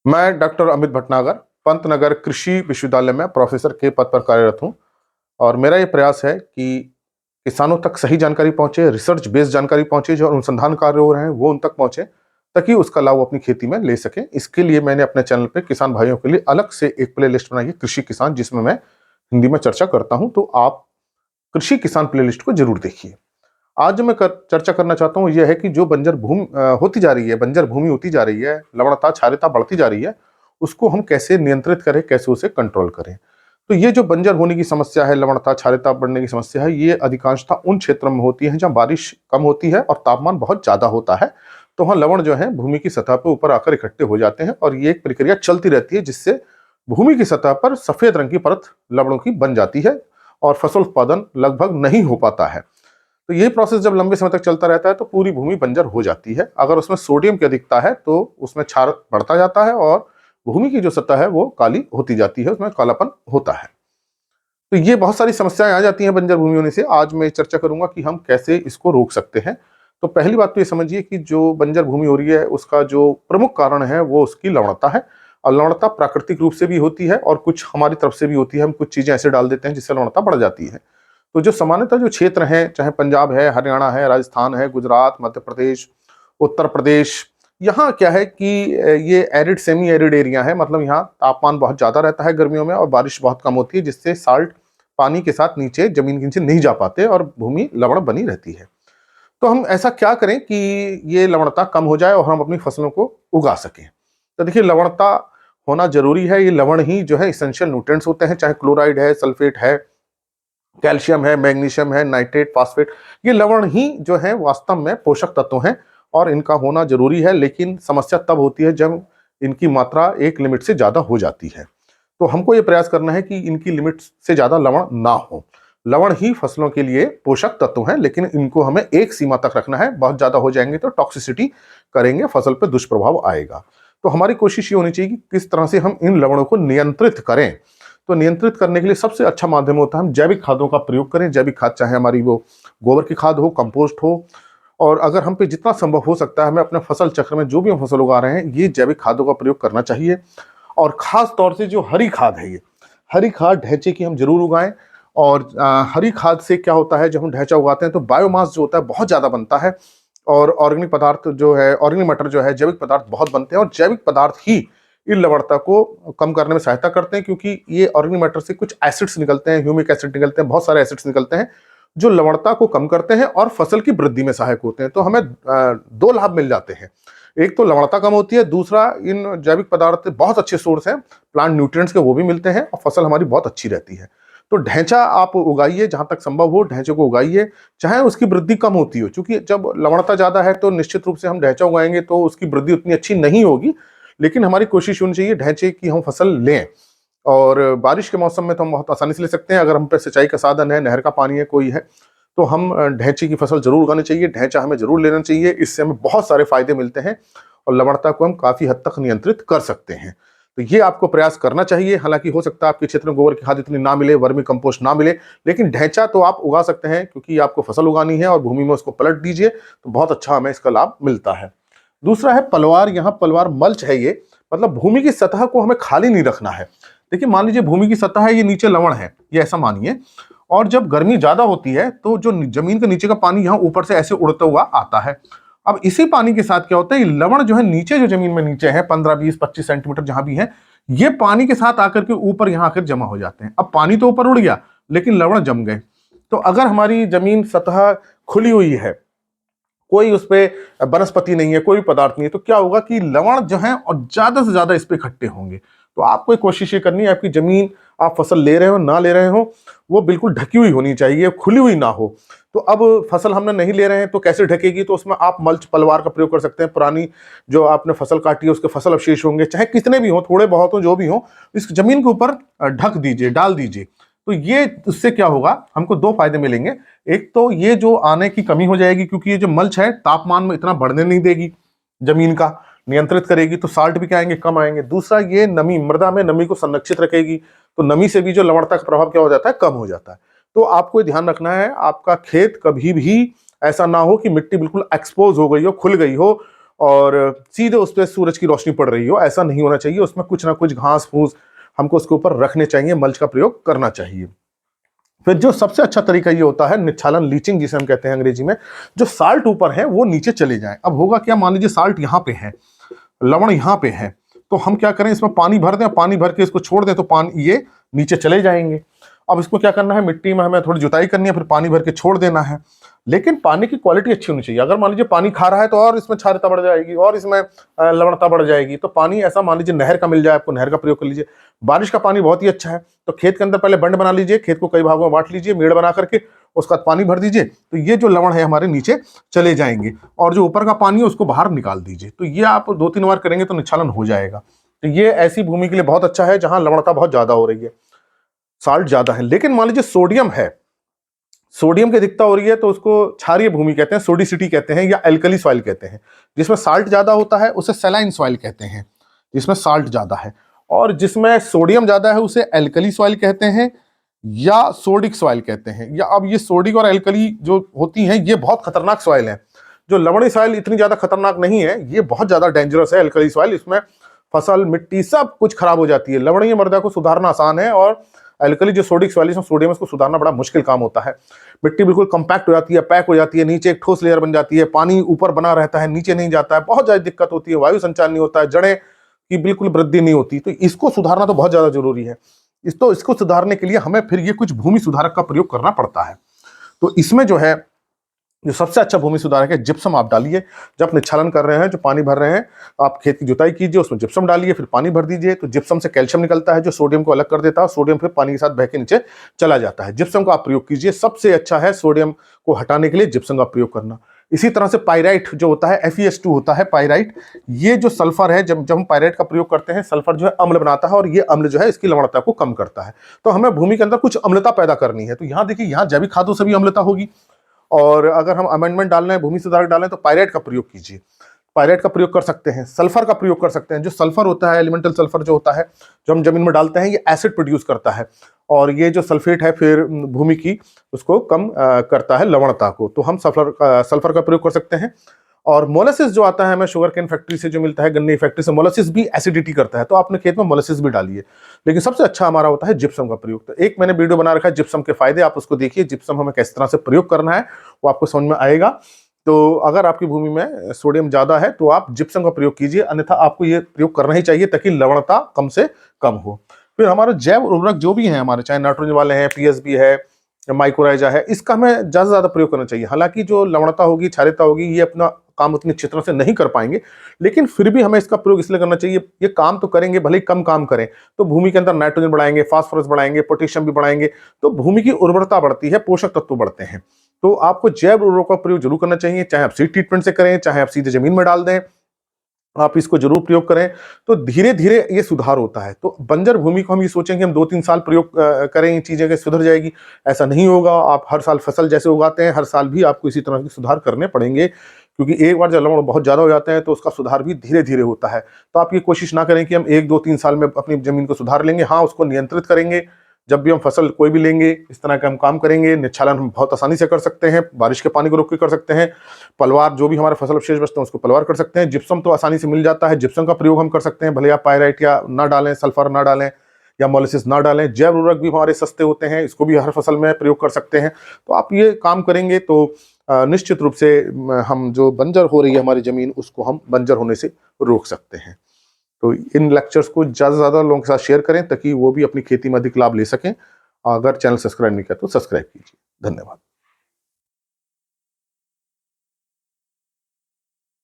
मैं डॉक्टर अमित भटनागर पंतनगर कृषि विश्वविद्यालय में प्रोफेसर के पद पर कार्यरत हूं और मेरा ये प्रयास है कि किसानों तक सही जानकारी पहुंचे, रिसर्च बेस्ड जानकारी पहुंचे, जो अनुसंधान कार्य हो रहे हैं वो उन तक पहुंचे ताकि उसका लाभ वो अपनी खेती में ले सकें। इसके लिए मैंने अपने चैनल पे किसान भाइयों के लिए अलग से एक प्ले लिस्ट बनाई है, कृषि किसान, जिसमें मैं हिंदी में चर्चा करता हूं। तो आप कृषि किसान प्ले लिस्ट को जरूर देखिए। आज जो मैं चर्चा करना चाहता हूं यह है कि जो बंजर भूमि होती जा रही है, बंजर भूमि होती जा रही है, लवणता क्षारीयता बढ़ती जा रही है, उसको हम कैसे नियंत्रित करें, कैसे उसे कंट्रोल करें। तो ये जो बंजर होने की समस्या है, लवणता क्षारीयता बढ़ने की समस्या है, ये अधिकांशतः उन क्षेत्रों में होती है जहां बारिश कम होती है और तापमान बहुत ज्यादा होता है। तो वहां लवण जो है भूमि की सतह पर ऊपर आकर इकट्ठे हो जाते हैं और ये एक प्रक्रिया चलती रहती है जिससे भूमि की सतह पर सफेद रंग की परत लवणों की बन जाती है और फसल उत्पादन लगभग नहीं हो पाता है। तो ये प्रोसेस जब लंबे समय तक चलता रहता है तो पूरी भूमि बंजर हो जाती है। अगर उसमें सोडियम की अधिकता है तो उसमें क्षार बढ़ता जाता है और भूमि की जो सतह है वो काली होती जाती है, उसमें कालापन होता है। तो ये बहुत सारी समस्याएं आ जाती हैं बंजर भूमि होने से। आज मैं चर्चा करूंगा कि हम कैसे इसको रोक सकते हैं। तो पहली बात तो ये समझिए कि जो बंजर भूमि हो रही है उसका जो प्रमुख कारण है वो उसकी लवणता है। और लवणता प्राकृतिक रूप से भी होती है और कुछ हमारी तरफ से भी होती है। हम कुछ चीजें ऐसे डाल देते हैं जिससे लवणता बढ़ जाती है। तो जो सामान्यतः जो क्षेत्र हैं, चाहे पंजाब है, हरियाणा है, राजस्थान है, गुजरात, मध्य प्रदेश, उत्तर प्रदेश, यहाँ क्या है कि ये एरिड सेमी एरिड एरिया है। मतलब यहाँ तापमान बहुत ज्यादा रहता है गर्मियों में और बारिश बहुत कम होती है, जिससे साल्ट पानी के साथ नीचे जमीन के नीचे नहीं जा पाते और भूमि लवण बनी रहती है। तो हम ऐसा क्या करें कि ये लवणता कम हो जाए और हम अपनी फसलों को उगा सकें। तो देखिए, लवणता होना जरूरी है। ये लवण ही जो है इसेंशियल न्यूट्रिएंट्स होते हैं, चाहे क्लोराइड है, सल्फेट है, कैल्शियम है, मैग्नीशियम है, नाइट्रेट, फास्फेट, ये लवण ही जो है वास्तव में पोषक तत्व हैं और इनका होना जरूरी है। लेकिन समस्या तब होती है जब इनकी मात्रा एक लिमिट से ज्यादा हो जाती है। तो हमको ये प्रयास करना है कि इनकी लिमिट से ज्यादा लवण ना हो। लवण ही फसलों के लिए पोषक तत्व हैं, लेकिन इनको हमें एक सीमा तक रखना है। बहुत ज्यादा हो जाएंगे तो टॉक्सिसिटी करेंगे, फसल पर दुष्प्रभाव आएगा। तो हमारी कोशिश ये होनी चाहिए कि किस तरह से हम इन लवणों को नियंत्रित करें। तो नियंत्रित करने के लिए सबसे अच्छा माध्यम होता है हम जैविक खादों का प्रयोग करें। जैविक खाद चाहे हमारी वो गोबर की खाद हो, कंपोस्ट हो, और अगर हम पे जितना संभव हो सकता है हमें अपने फसल चक्र में जो भी हम फसल उगा रहे हैं ये जैविक खादों का प्रयोग करना चाहिए। और खास तौर से जो हरी खाद है, ये हरी खाद ढैंचे की हम जरूर उगाएं। और हरी खाद से क्या होता है, जब हम ढैंचा उगाते हैं तो बायोमास जो होता है बहुत ज्यादा बनता है और ऑर्गेनिक पदार्थ जो है, ऑर्गेनिक मैटर जो है, जैविक पदार्थ बहुत बनते हैं और जैविक पदार्थ ही इन लवणता को कम करने में सहायता करते हैं। क्योंकि ये ऑर्गेनिक मैटर से कुछ एसिड्स निकलते हैं, ह्यूमिक एसिड निकलते हैं, बहुत सारे एसिड्स निकलते हैं जो लवणता को कम करते हैं और फसल की वृद्धि में सहायक होते हैं। तो हमें दो लाभ मिल जाते हैं। एक तो लवणता कम होती है, दूसरा इन जैविक पदार्थ बहुत अच्छे सोर्स हैं प्लांट न्यूट्रिएंट्स के, वो भी मिलते हैं और फसल हमारी बहुत अच्छी रहती है। तो ढैंचा आप उगाइए, जहां तक संभव हो ढैंचे को उगाइए, चाहे उसकी वृद्धि कम होती हो। क्योंकि जब लवणता ज्यादा है तो निश्चित रूप से हम ढैंचा उगाएंगे तो उसकी वृद्धि उतनी अच्छी नहीं होगी। लेकिन हमारी कोशिश होनी चाहिए ढैंचे की हम फसल लें। और बारिश के मौसम में तो हम बहुत आसानी से ले सकते हैं। अगर हम पे सिंचाई का साधन है, नहर का पानी है, कोई है, तो हम ढैंचे की फसल जरूर उगानी चाहिए। ढैंचा हमें जरूर लेना चाहिए, इससे हमें बहुत सारे फायदे मिलते हैं और लवणता को हम काफी हद तक नियंत्रित कर सकते हैं। तो ये आपको प्रयास करना चाहिए। हालांकि हो सकता है आपके क्षेत्र में गोबर की खाद इतनी ना मिले, वर्मी कंपोस्ट ना मिले, लेकिन ढैंचा तो आप उगा सकते हैं क्योंकि आपको फसल उगानी है और भूमि में उसको पलट दीजिए तो बहुत अच्छा हमें इसका लाभ मिलता है। दूसरा है पलवार। यहाँ पलवार मल्च है, ये मतलब भूमि की सतह को हमें खाली नहीं रखना है। देखिए, मान लीजिए भूमि की सतह है, ये नीचे लवण है, ये ऐसा मानिए, और जब गर्मी ज्यादा होती है तो जो जमीन के नीचे का पानी यहाँ ऊपर से ऐसे उड़ता हुआ आता है। अब इसी पानी के साथ क्या होता है, लवण जो है नीचे, जो जमीन में नीचे है 15, 20, 25 सेंटीमीटर जहां भी है, ये पानी के साथ आकर के ऊपर यहाँ आकर जमा हो जाते हैं। अब पानी तो ऊपर उड़ गया लेकिन लवण जम गए। तो अगर हमारी जमीन सतह खुली हुई है, कोई उस पर वनस्पति नहीं है, कोई पदार्थ नहीं है, तो क्या होगा कि लवण जो है और ज्यादा से ज्यादा इस पे इकट्ठे होंगे। तो आपको एक कोशिश ये करनी है, आपकी जमीन, आप फसल ले रहे हो ना ले रहे हो, वो बिल्कुल ढकी हुई होनी चाहिए, खुली हुई ना हो। तो अब फसल हमने नहीं ले रहे हैं तो कैसे ढकेगी, तो उसमें आप मल्च पलवार का प्रयोग कर सकते हैं। पुरानी जो आपने फसल काटी है उसके फसल अवशेष होंगे, चाहे कितने भी हो, थोड़े बहुत हो, जो भी हो, इस जमीन के ऊपर ढक दीजिए, डाल दीजिए। तो ये, उससे क्या होगा, हमको दो फायदे मिलेंगे। एक तो ये जो आने की कमी हो जाएगी, क्योंकि ये जो मल्च है तापमान में इतना बढ़ने नहीं देगी, जमीन का नियंत्रित करेगी, तो साल्ट भी क्या आएंगे, कम आएंगे। दूसरा, ये नमी, मृदा में नमी को संरक्षित रखेगी, तो नमी से भी जो लवणता का प्रभाव क्या हो जाता है, कम हो जाता है। तो आपको ध्यान रखना है, आपका खेत कभी भी ऐसा ना हो कि मिट्टी बिल्कुल एक्सपोज हो गई हो, खुल गई हो और सीधे उस पर सूरज की रोशनी पड़ रही हो, ऐसा नहीं होना चाहिए। उसमें कुछ ना कुछ घास फूस हमको उसके ऊपर रखने चाहिए, मल्च का प्रयोग करना चाहिए। फिर जो सबसे अच्छा तरीका ये होता है निच्छालन, लीचिंग जिसे हम कहते हैं अंग्रेजी में। जो साल्ट ऊपर है वो नीचे चले जाए। अब होगा क्या, मान लीजिए साल्ट यहाँ पे है, लवण यहाँ पे है, तो हम क्या करें, इसमें पानी भर दें, पानी भर के इसको छोड़ दें तो पानी ये नीचे चले जाएंगे। अब इसको क्या करना है, मिट्टी में हमें थोड़ी जुताई करनी है, फिर पानी भर के छोड़ देना है। लेकिन पानी की क्वालिटी अच्छी होनी चाहिए। अगर मान लीजिए पानी खा रहा है तो और इसमें क्षारता बढ़ जाएगी और इसमें लवणता बढ़ जाएगी। तो पानी ऐसा मान लीजिए नहर का मिल जाए आपको, नहर का प्रयोग कर लीजिए। बारिश का पानी बहुत ही अच्छा है, तो खेत के अंदर पहले बंड बना लीजिए, खेत को कई भागों में बांट लीजिए, मेड़ बना करके उसका बाद पानी भर दीजिए, तो ये जो लवण है हमारे नीचे चले जाएंगे और जो ऊपर का पानी है उसको बाहर निकाल दीजिए। तो ये आप 2-3 बार करेंगे तो निच्छालन हो जाएगा। तो ये ऐसी भूमि के लिए बहुत अच्छा है जहां लवणता बहुत ज्यादा हो रही है, साल्ट ज्यादा है। लेकिन मान लीजिए सोडियम है, सोडियम की अधिकता हो रही है, तो उसको क्षारीय भूमि कहते हैं, सोडिसिटी कहते हैं या एल्कली सॉइल कहते हैं। जिसमें साल्ट ज्यादा होता है उसे सैलाइन सॉइल कहते हैं, जिसमें साल्ट ज्यादा है। और जिसमें सोडियम ज्यादा है उसे एल्कली सॉइल कहते हैं या सोडिक सॉइल कहते हैं। या अब ये सोडिक और एल्कली जो होती हैं ये बहुत खतरनाक सॉइल है। जो लवणी सॉइल इतनी ज्यादा खतरनाक नहीं है, ये बहुत ज्यादा डेंजरस है एल्कली सॉइल। इसमें फसल, मिट्टी सब कुछ खराब हो जाती है। लवणीय मृदा को सुधारना आसान है और एल्कली जो सोडिक सॉइल है, सोडियम, इसको सुधारना बड़ा मुश्किल काम होता है। मिट्टी बिल्कुल कंपैक्ट हो जाती है, पैक हो जाती है, नीचे एक ठोस लेयर बन जाती है, पानी ऊपर बना रहता है, नीचे नहीं जाता है, बहुत ज्यादा दिक्कत होती है, वायु संचार नहीं होता है, जड़ें की बिल्कुल वृद्धि नहीं होती। तो इसको सुधारना तो बहुत ज्यादा जरूरी है। इसको सुधारने के लिए हमें फिर ये कुछ भूमि सुधारक का प्रयोग करना पड़ता है। तो इसमें जो है, जो सबसे अच्छा भूमि सुधारक है, जिप्सम आप डालिए। जब निच्छालन कर रहे हैं, जो पानी भर रहे हैं, आप खेत की जुताई कीजिए, उसमें जिप्सम डालिए, फिर पानी भर दीजिए। तो जिप्सम से कैल्शियम निकलता है जो सोडियम को अलग कर देता है, सोडियम फिर पानी के साथ बह के नीचे चला जाता है। जिप्सम का आप प्रयोग कीजिए, सबसे अच्छा है सोडियम को हटाने के लिए जिप्सम का प्रयोग करना। इसी तरह से पायराइट जो होता है, FeS2 होता है पायराइट, ये जो सल्फर है, जब हम पायराइट का प्रयोग करते हैं, सल्फर जो है अम्ल बनाता है और ये अम्ल जो है इसकी लवणता को कम करता है। तो हमें भूमि के अंदर कुछ अम्लता पैदा करनी है। तो यहाँ देखिए, यहाँ जैविक खादों से भी अम्लता होगी, और अगर हम अमेंडमेंट डालना है, भूमि सुधारक डालना है, तो पायराइट का प्रयोग कीजिए। पायराइट का प्रयोग कर सकते हैं, सल्फर का प्रयोग कर सकते हैं। जो सल्फर होता है, एलिमेंटल सल्फर जो होता है, जो हम जमीन में डालते हैं, ये एसिड प्रोड्यूस करता है और ये जो सल्फेट है फिर भूमि की उसको कम करता है, लवणता को। तो हम सल्फर का प्रयोग कर सकते हैं। और मोलासिस जो आता है हमें शुगर केन फैक्ट्री से जो मिलता है, गन्ने फैक्ट्री से, मोलासिस भी एसिडिटी करता है, तो आपने खेत में मोलासिस भी डालिए। लेकिन सबसे अच्छा हमारा होता है जिप्सम का प्रयोग। तो एक मैंने वीडियो बना रखा है जिप्सम के फायदे, आप उसको देखिए, जिप्सम हमें किस तरह से प्रयोग करना है वो आपको समझ में आएगा। तो अगर आपकी भूमि में सोडियम ज्यादा है तो आप जिप्सम का प्रयोग कीजिए, अन्यथा आपको ये प्रयोग करना ही चाहिए ताकि लवणता कम से कम हो। फिर हमारे जैव उर्वरक जो भी हैं हमारे, चाहे नाइट्रोजन वाले हैं, पीएसबी है, माइक्रोराइजा है, इसका हमें ज्यादा से ज्यादा प्रयोग करना चाहिए। हालांकि जो लवणता होगी, क्षारीयता होगी, ये अपना काम उतनी अच्छी तरह से नहीं कर पाएंगे, लेकिन फिर भी हमें इसका प्रयोग इसलिए करना चाहिए, ये काम तो करेंगे, भले ही कम काम करें। तो भूमि के अंदर नाइट्रोजन बढ़ाएंगे, फास्फोरस बढ़ाएंगे, पोटेशियम भी बढ़ाएंगे, तो भूमि की उर्वरता बढ़ती है, पोषक तत्व बढ़ते हैं। तो आपको जैव उर्वरक का प्रयोग जरूर करना चाहिए, चाहे आप सीड ट्रीटमेंट से करें, चाहे आप सीधे जमीन में डाल दें, आप इसको जरूर प्रयोग करें। तो धीरे धीरे ये सुधार होता है। तो बंजर भूमि को हम ये सोचेंगे हम 2-3 साल प्रयोग करें, ये चीजें कि सुधर जाएगी, ऐसा नहीं होगा। आप हर साल फसल जैसे उगाते हैं, हर साल भी आपको इसी तरह के सुधार करने पड़ेंगे, क्योंकि एक बार जब लवण बहुत ज्यादा हो जाते हैं तो उसका सुधार भी धीरे धीरे होता है। तो आप ये कोशिश ना करें कि हम 1-2-3 साल में अपनी जमीन को सुधार लेंगे। हाँ, उसको नियंत्रित करेंगे। जब भी हम फसल कोई भी लेंगे, इस तरह के हम काम करेंगे। निच्छालन हम बहुत आसानी से कर सकते हैं, बारिश के पानी को रोक के कर सकते हैं। पलवार, जो भी हमारे फसल अवशेष बचते हैं उसको पलवार कर सकते हैं। जिप्सम तो आसानी से मिल जाता है, जिप्सम का प्रयोग हम कर सकते हैं, भले आप पायराइट या ना डालें, सल्फर ना डालें या मोलासिस ना डालें। जैव उर्वरक भी हमारे सस्ते होते हैं, इसको भी हर फसल में प्रयोग कर सकते हैं। तो आप ये काम करेंगे तो निश्चित रूप से हम जो बंजर हो रही है हमारी जमीन, उसको हम बंजर होने से रोक सकते हैं। तो इन लेक्चर्स को ज़्यादा से ज़्यादा लोगों के साथ शेयर करें ताकि वो भी अपनी खेती में अधिक लाभ ले सकें। अगर चैनल सब्सक्राइब नहीं किया तो सब्सक्राइब कीजिए। धन्यवाद।